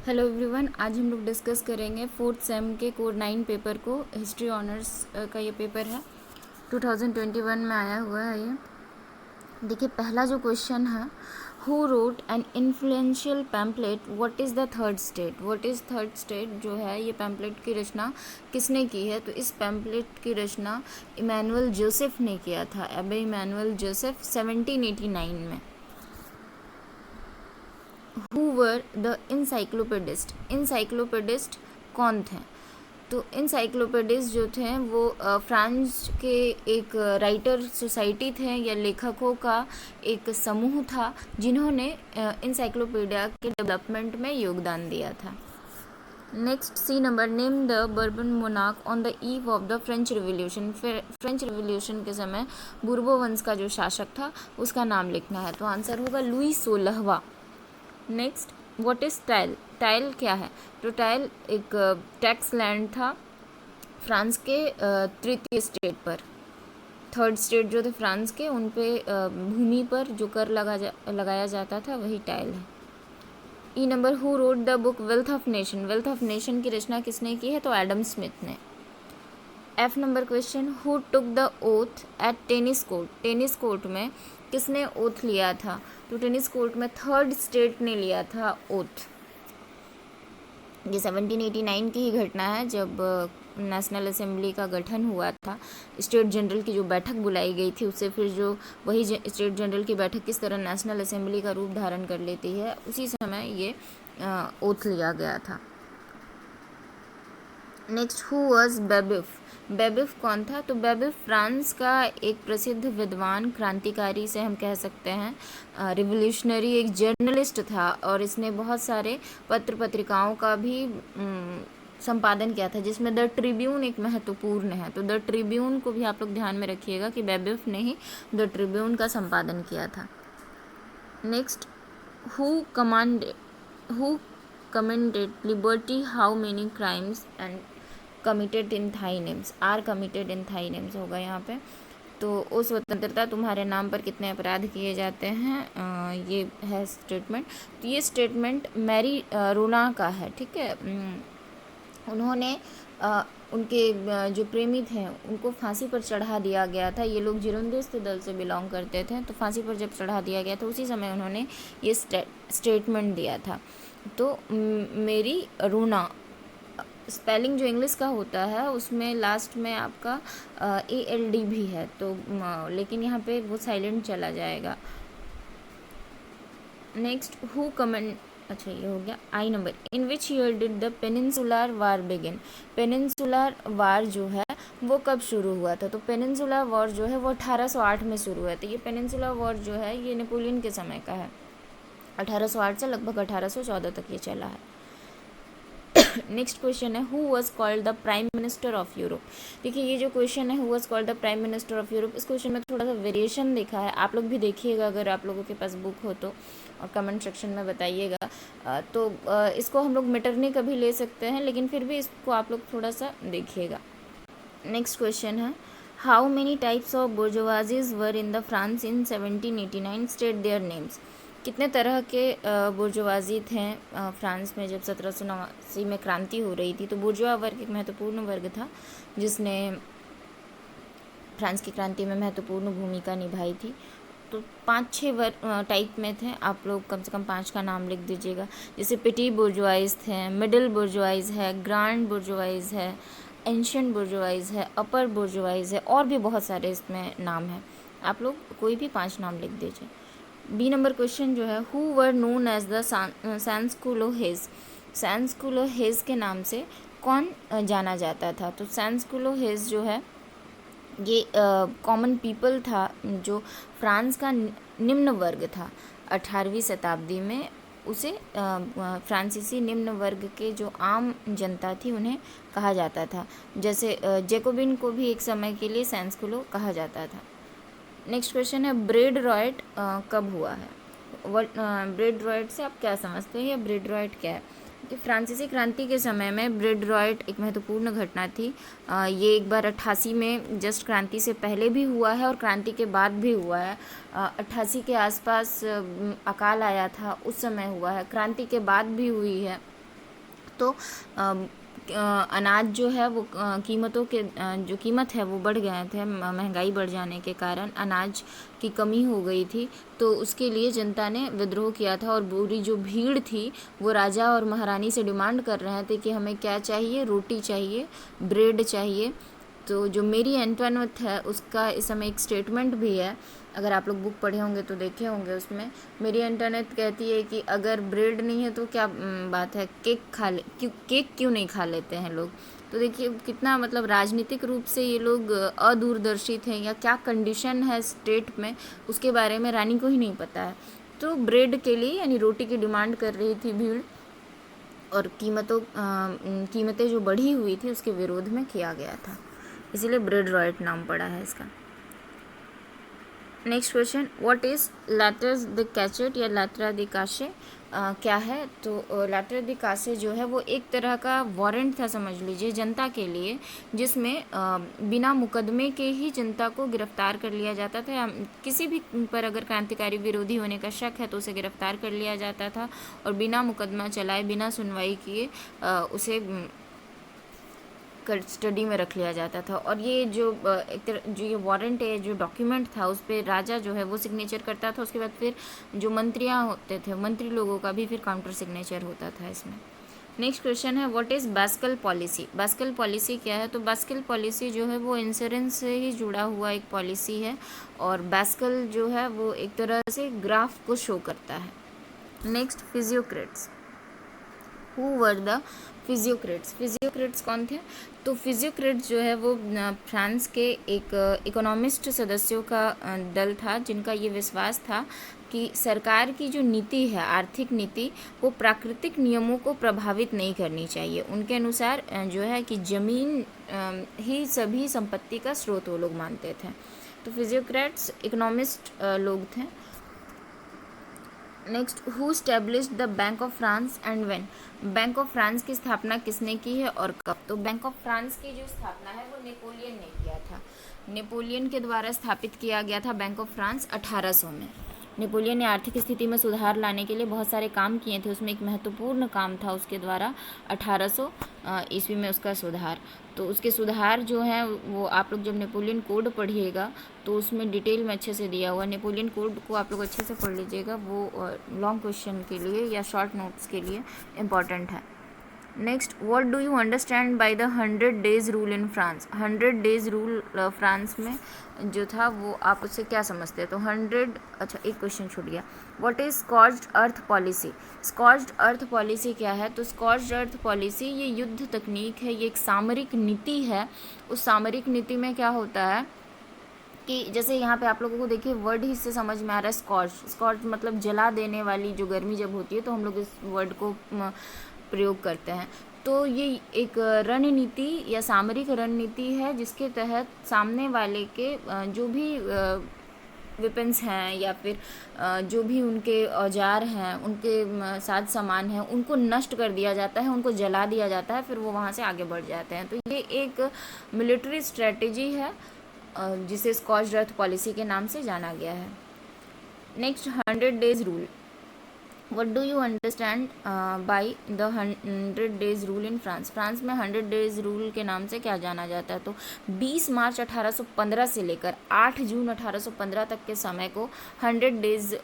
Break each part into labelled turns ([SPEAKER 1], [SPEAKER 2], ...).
[SPEAKER 1] Hello everyone, आज हम लोग डिस्कस करेंगे फोर्थ सेम के कोर 9 पेपर को। हिस्ट्री ऑनर्स का ये पेपर है, 2021 में आया हुआ है ये। देखिए, पहला जो क्वेश्चन है, who wrote an influential pamphlet, what is the third state. What is third state जो है, ये पैम्पलेट की रचना किसने की है? तो इस पैम्पलेट की रचना इमैनुअल जोसेफ ने किया था, एबे इमैनुअल जोसेफ 1789 में। हु वर द इंसाइक्लोपेडिस्ट, इंसाइक्लोपेडिस्ट कौन थे? तो इंसाइक्लोपेडिस्ट जो थे वो फ्रांस के एक राइटर सोसाइटी थे या लेखकों का एक समूह था जिन्होंने इंसाइक्लोपीडिया के डेवलपमेंट में योगदान दिया था। Next, C number, name the Bourbon monarch on the eve of the French revolution. French revolution के समय बुर्बो वंश का जो शासक था उसका नाम लिखना है, तो आंसर होगा लुई 16वां। Next, what is tithe, tithe क्या है? तो टाइल एक टैक्स लैंड था फ्रांस के तृतीय स्टेट पर। थर्ड स्टेट जो थे फ्रांस के, उन पे भूमि पर जो कर लगाया जाता था वही टाइल है। E number, who wrote the book Wealth of Nation. Wealth of Nation की रचना किसने की है? तो एडम स्मिथ ने। F number question, who took the oath at tennis court. Tennis court में किसने ओथ लिया था? तो टेनिस कोर्ट में थर्ड स्टेट ने लिया था ओथ। ये 1789 की ही घटना है, जब नेशनल असेंबली का गठन हुआ था। स्टेट जनरल की जो बैठक बुलाई गई थी, उससे फिर जो वही स्टेट जनरल की बैठक किस तरह नेशनल असेंबली का रूप धारण कर लेती है, उसी समय ये ओथ लिया गया था। Next, who was Babeuf. Babeuf कौन था? तो बेबिफ फ्रांस का एक प्रसिद्ध विद्वान, क्रांतिकारी से हम कह सकते हैं, रिवोल्यूशनरी, एक जर्नलिस्ट था, और इसने बहुत सारे पत्र पत्रिकाओं का भी संपादन किया था, जिसमें द ट्रिब्यून एक महत्वपूर्ण है। तो द ट्रिब्यून को भी आप लोग ध्यान में रखिएगा कि बेबिफ ने ही द ट्रिब्यून का संपादन किया था। Next, who commanded liberty, how many crimes and committed in thy names, are committed in thy names होगा यहाँ पे। तो ओ स्वतंत्रता, तुम्हारे नाम पर कितने अपराध किए जाते हैं, ये है स्टेटमेंट। तो ये स्टेटमेंट मैरी रोना का है, ठीक है। उन्होंने उनके जो प्रेमी थे उनको फांसी पर चढ़ा दिया गया था। ये लोग जिरोंदिस्त दल से बिलोंग करते थे, तो फांसी पर जब चढ़ा दिया गया था उसी समय उन्होंने ये स्टेटमेंट दिया था। तो मेरी रोना, स्पेलिंग जो इंग्लिश का होता है उसमें लास्ट में आपका ALD भी है, तो लेकिन यहाँ पे वो साइलेंट चला जाएगा। नेक्स्ट, हु कमेंट, अच्छा ये हो गया। I number, in which year did the Peninsular War begin. Peninsular War जो है वो कब शुरू हुआ था? तो पेनिनसुलर वॉर जो है वो 1808 में शुरू हुआ था। ये पेनिनसुलर वॉर जो है ये नेपोलियन के समय का है। 1808 से लगभग 1814 तक ये चला है। नेक्स्ट क्वेश्चन है, who was called the prime minister of Europe. देखिए, ये जो क्वेश्चन है, who was called the prime minister of Europe, इस क्वेश्चन में थोड़ा सा वेरिएशन देखा है। आप लोग भी देखिएगा अगर आप लोगों के पास बुक हो तो, और कमेंट सेक्शन में बताइएगा। तो इसको हम लोग मिटरने का भी ले सकते हैं, लेकिन फिर भी इसको आप लोग थोड़ा सा देखिएगा। नेक्स्ट क्वेश्चन है, how many types of bourgeoisies were in the France in 1789, state their names. कितने तरह के बुर्जुआजी थे फ्रांस में जब 1789 में क्रांति हो रही थी? तो बुर्जुआ वर्ग एक महत्वपूर्ण वर्ग था जिसने फ्रांस की क्रांति में महत्वपूर्ण भूमिका निभाई थी। तो 5-6 टाइप में थे, आप लोग कम से कम 5 का नाम लिख दीजिएगा। जैसे पिटी बुर्जुआइज थे, मिडिल बुर्जुआइज है, ग्रांड बुर्जुआइज है, एंशियंट बुर्जुआइज है, अपर बुर्जुआइज है, और भी बहुत सारे इसमें नाम हैं। आप लोग कोई भी 5 नाम लिख दीजिए। बी नंबर क्वेश्चन जो है, who were known as the sans-culottes. Sans-culottes के नाम से कौन जाना जाता था? तो सैंसकुलो-हेज जो है ये कॉमन पीपल था, जो फ्रांस का निम्न वर्ग था। 18वीं शताब्दी में उसे फ्रांसीसी निम्न वर्ग के जो आम जनता थी उन्हें कहा जाता था। जैसे जैकोबिन को भी एक समय के लिए सैंसकुलो कहा जाता था। नेक्स्ट क्वेश्चन है, ब्रेड रॉयट कब हुआ है? ब्रेड रॉयट से आप क्या समझते हैं, या ब्रेड रॉयट क्या है? कि फ्रांसीसी क्रांति के समय में ब्रेड रॉयट एक महत्वपूर्ण घटना थी। ये एक बार 88 में जस्ट क्रांति से पहले भी हुआ है और क्रांति के बाद भी हुआ है। 88 के आसपास अकाल आया था, उस समय हुआ है, क्रांति के बाद भी हुई है। तो अनाज जो है वो कीमतों के जो कीमत है वो बढ़ गए थे, महंगाई बढ़ जाने के कारण अनाज की कमी हो गई थी। तो उसके लिए जनता ने विद्रोह किया था और पूरी जो भीड़ थी वो राजा और महारानी से डिमांड कर रहे थे कि हमें क्या चाहिए, रोटी चाहिए, ब्रेड चाहिए। तो जो मेरी एंटोनवेट है उसका इस समय एक स्टेटमेंट भी है, अगर आप लोग बुक पढ़े होंगे तो देखे होंगे। उसमें मेरी एंटोनवेट कहती है कि अगर ब्रेड नहीं है तो क्या बात है, केक क्यों नहीं खा लेते हैं लोग। तो देखिए कितना मतलब राजनीतिक रूप से ये लोग अदूरदर्शी थे, या क्या कंडीशन है स्टेट में उसके बारे में रानी को ही नहीं पता है। तो ब्रेड के लिए यानी रोटी की डिमांड कर रही थी भीड़, और कीमतें जो बढ़ी हुई थी उसके विरोध में किया गया था, इसीलिए ब्रेड रॉयट नाम पड़ा है इसका। Next question, what is lettre de cachet या लैट्रा द काशे क्या है। तो लैटर द काशे जो है वो एक तरह का वारंट था समझ लीजिए जनता के लिए, जिसमें बिना मुकदमे के ही जनता को गिरफ्तार कर लिया जाता था। किसी भी पर अगर क्रांतिकारी विरोधी होने का शक है तो उसे गिरफ्तार कर लिया जाता था, और बिना मुकदमा चलाए, बिना सुनवाई किए उसे स्टडी में रख लिया जाता था। और ये जो जो ये वारंट है, जो डॉक्यूमेंट था, उस पर राजा जो है वो सिग्नेचर करता था। उसके बाद फिर जो मंत्रियाँ होते थे, मंत्री लोगों का भी फिर काउंटर सिग्नेचर होता था इसमें। नेक्स्ट क्वेश्चन है, व्हाट इज़ बास्कल पॉलिसी। बास्कल पॉलिसी क्या है। तो बास्कल पॉलिसी जो है वो इंश्योरेंस से ही जुड़ा हुआ एक पॉलिसी है, और बास्कल जो है वो एक तरह से ग्राफ को शो करता है। Next, physiocrats. Who were the physiocrats. Physiocrats कौन थे। तो फिजियोक्रेट्स जो है वो फ्रांस के एक इकोनॉमिस्ट सदस्यों का दल था, जिनका ये विश्वास था कि सरकार की जो नीति है, आर्थिक नीति, वो प्राकृतिक नियमों को प्रभावित नहीं करनी चाहिए। उनके अनुसार जो है कि ज़मीन ही सभी संपत्ति का स्रोत वो लोग मानते थे। तो फिजियोक्रेट्स इकोनॉमिस्ट लोग थे। Next, who established the bank of France and when. Bank of France की स्थापना किसने की है और कब। तो बैंक ऑफ फ्रांस की जो स्थापना है वो नेपोलियन ने किया था। नेपोलियन के द्वारा स्थापित किया गया था बैंक ऑफ फ्रांस 1800 में। नेपोलियन ने आर्थिक स्थिति में सुधार लाने के लिए बहुत सारे काम किए थे, उसमें एक महत्वपूर्ण काम था उसके द्वारा 1800 ईस्वी में उसका सुधार। तो उसके सुधार जो हैं वो आप लोग जब नेपोलियन कोड पढ़िएगा तो उसमें डिटेल में अच्छे से दिया हुआ। नेपोलियन कोड को आप लोग अच्छे से पढ़ लीजिएगा, वो लॉन्ग क्वेश्चन के लिए या शॉर्ट नोट्स के लिए इम्पॉर्टेंट है। Next, what do you understand by the 100 days rule in France. 100 days rule France में जो था वो आप उससे क्या समझते हैं। तो 100, अच्छा एक क्वेश्चन छूट गया। What is scorched earth policy. Scorched earth policy क्या है। तो स्कॉर्च्ड अर्थ पॉलिसी ये युद्ध तकनीक है, ये एक सामरिक नीति है। उस सामरिक नीति में क्या होता है कि जैसे यहाँ पे आप लोगों को देखिए वर्ड ही से समझ में आ रहा है स्कॉर्च। स्कॉर्च मतलब जला देने वाली, जो गर्मी जब होती है तो हम लोग इस वर्ड को प्रयोग करते हैं। तो ये एक रणनीति या सामरिक रणनीति है जिसके तहत सामने वाले के जो भी वेपन्स हैं या फिर जो भी उनके औजार हैं, उनके साज सामान हैं, उनको नष्ट कर दिया जाता है, उनको जला दिया जाता है, फिर वो वहाँ से आगे बढ़ जाते हैं। तो ये एक मिलिट्री स्ट्रेटजी है जिसे स्कॉच्ड अर्थ पॉलिसी के नाम से जाना गया है। Next, 100 days rule. What do you understand by the 100 days rule in France. France में 100 डेज रूल के नाम से क्या जाना जाता है। तो 20 मार्च 1815 से लेकर 8 जून 1815 तक के समय को 100 डेज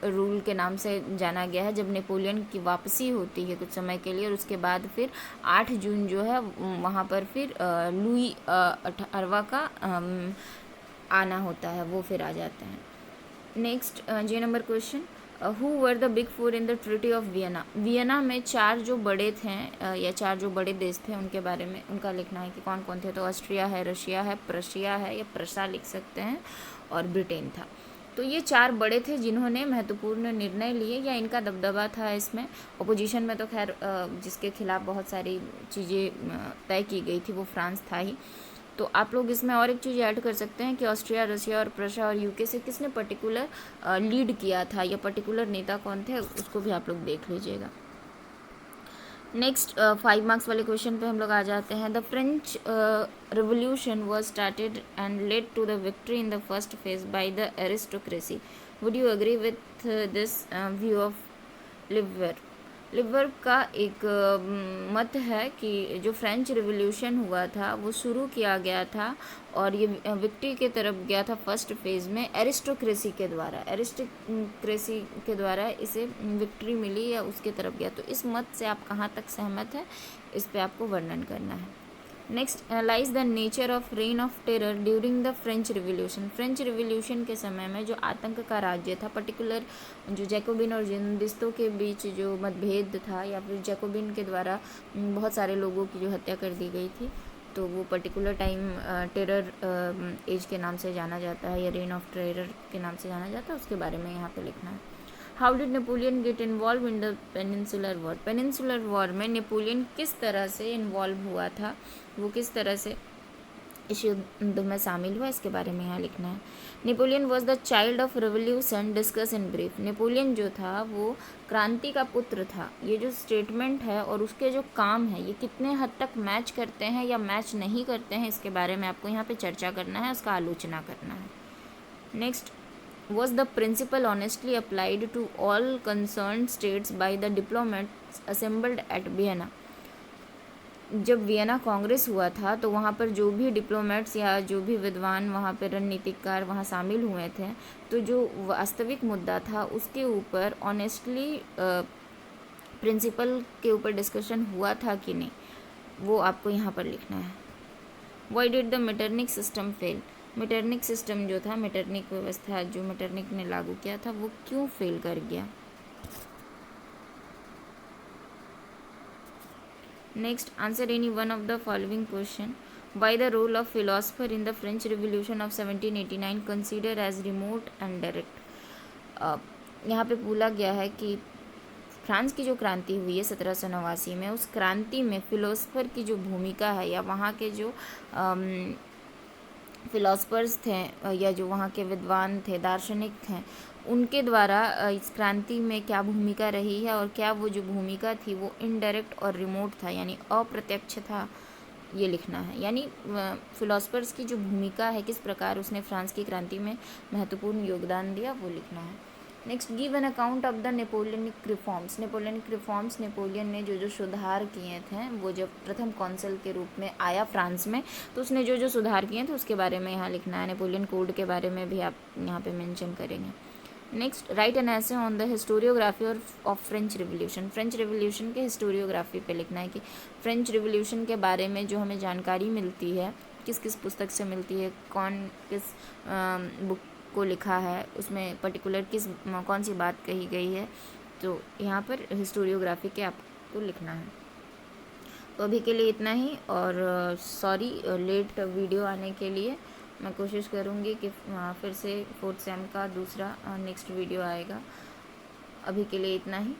[SPEAKER 1] रूल के नाम से जाना गया है, जब नेपोलियन की वापसी होती है कुछ समय के लिए, और उसके बाद फिर 8 जून जो है वहाँ पर फिर लुई 18वां का आना होता है, वो फिर आ जाते हैं। Next, J number question, who were the big four in the treaty of Vienna. Vienna में 4 जो बड़े थे या 4 जो बड़े देश थे उनके बारे में उनका लिखना है कि कौन कौन थे। तो ऑस्ट्रिया है, रशिया है, प्रशिया है या प्रशा लिख सकते हैं, और ब्रिटेन था। तो ये 4 बड़े थे जिन्होंने महत्वपूर्ण निर्णय लिए या इनका दबदबा था इसमें। अपोजिशन में तो खैर जिसके खिलाफ बहुत सारी चीज़ें तय की गई थी वो फ्रांस था ही। तो आप लोग इसमें और एक चीज़ ऐड कर सकते हैं कि ऑस्ट्रिया, रशिया और प्रशा और यूके से किसने पर्टिकुलर लीड किया था या पर्टिकुलर नेता कौन थे, उसको भी आप लोग देख लीजिएगा। नेक्स्ट 5 मार्क्स वाले क्वेश्चन पे हम लोग आ जाते हैं। The French Revolution was started and led to the victory in the first phase by the aristocracy. Would you agree with this view of लिवर। लिबर्ग का एक मत है कि जो फ्रेंच रिवॉल्यूशन हुआ था वो शुरू किया गया था और ये विक्ट्री के तरफ गया था फर्स्ट फेज़ में एरिस्टोक्रेसी के द्वारा इसे विक्ट्री मिली या उसके तरफ गया। तो इस मत से आप कहाँ तक सहमत है, इस पे आपको वर्णन करना है। Next, analyse the nature of rain of terror during the French revolution. French revolution के समय में जो आतंक का राज्य था, पर्टिकुलर जो जैकोबिन और जिंदिस्तों के बीच जो मतभेद था या फिर जैकोबिन के द्वारा बहुत सारे लोगों की जो हत्या कर दी गई थी, तो वो पर्टिकुलर टाइम टेरर एज के नाम से जाना जाता है या रेन ऑफ टेरर के नाम से जाना जाता है, उसके बारे में यहाँ पे लिखना है। How did Napoleon get involve in the peninsular war. Peninsular war में नेपोलियन किस तरह से इन्वॉल्व हुआ था, वो किस तरह से इस युद्ध में शामिल हुआ, इसके बारे में यहाँ लिखना है। Napoleon was the child of revolution, discuss in brief. Napoleon जो था वो क्रांति का पुत्र था। ये जो स्टेटमेंट है और उसके जो काम है ये कितने हद तक मैच करते हैं या मैच नहीं करते हैं, इसके बारे में आपको यहाँ पे चर्चा करना है, उसका आलोचना करना है। Next, was the principle honestly applied to all concerned states by the diplomats assembled at Vienna। जब वियना कांग्रेस हुआ था तो वहाँ पर जो भी डिप्लोमेट्स या जो भी विद्वान वहाँ पर रणनीतिकार वहाँ शामिल हुए थे, तो जो वास्तविक मुद्दा था उसके ऊपर ऑनेस्टली प्रिंसिपल के ऊपर डिस्कशन हुआ था कि नहीं, वो आपको यहाँ पर लिखना है। Why did the Metternich system fail. Metternich system जो था, मेटरनिक व्यवस्था जो मेटरनिक ने लागू किया था, वो क्यों फेल कर गया। Next, answer any one of the following question. Why the role of philosopher in the French revolution of 1789 consider as remote and direct. यहाँ पे बोला गया है कि फ्रांस की जो क्रांति हुई है 1789 में, उस क्रांति में फिलोसफर की जो भूमिका है या वहाँ के जो फिलोसफर्स थे या जो वहाँ के विद्वान थे, दार्शनिक हैं, उनके द्वारा इस क्रांति में क्या भूमिका रही है और क्या वो जो भूमिका थी वो इनडायरेक्ट और रिमोट था यानी अप्रत्यक्ष था, ये लिखना है। यानी फिलोसफर्स की जो भूमिका है, किस प्रकार उसने फ्रांस की क्रांति में महत्वपूर्ण योगदान दिया, वो लिखना है। Next, give an account of the Napoleonic reforms. Napoleonic reforms, Napoleon ने जो जो सुधार किए थे, वो जब प्रथम कौंसल के रूप में आया फ्रांस में, तो उसने जो जो सुधार किए थे उसके बारे में यहाँ लिखना है। नेपोलियन कोड के बारे में भी आप यहाँ पे मेंशन करेंगे। नेक्स्ट, राइट एन ऐसे on the historiography of French revolution. French revolution के हिस्टोरियोग्राफी पे लिखना है कि फ्रेंच रिवॉल्यूशन के बारे में जो हमें जानकारी मिलती है, किस किस पुस्तक से मिलती है, कौन किस बुक को लिखा है, उसमें पर्टिकुलर कौन सी बात कही गई है, तो यहाँ पर हिस्टोरियोग्राफी के आपको लिखना है। तो अभी के लिए इतना ही, और सॉरी लेट वीडियो आने के लिए। मैं कोशिश करूँगी कि फिर से 4th सेम का दूसरा नेक्स्ट वीडियो आएगा। अभी के लिए इतना ही।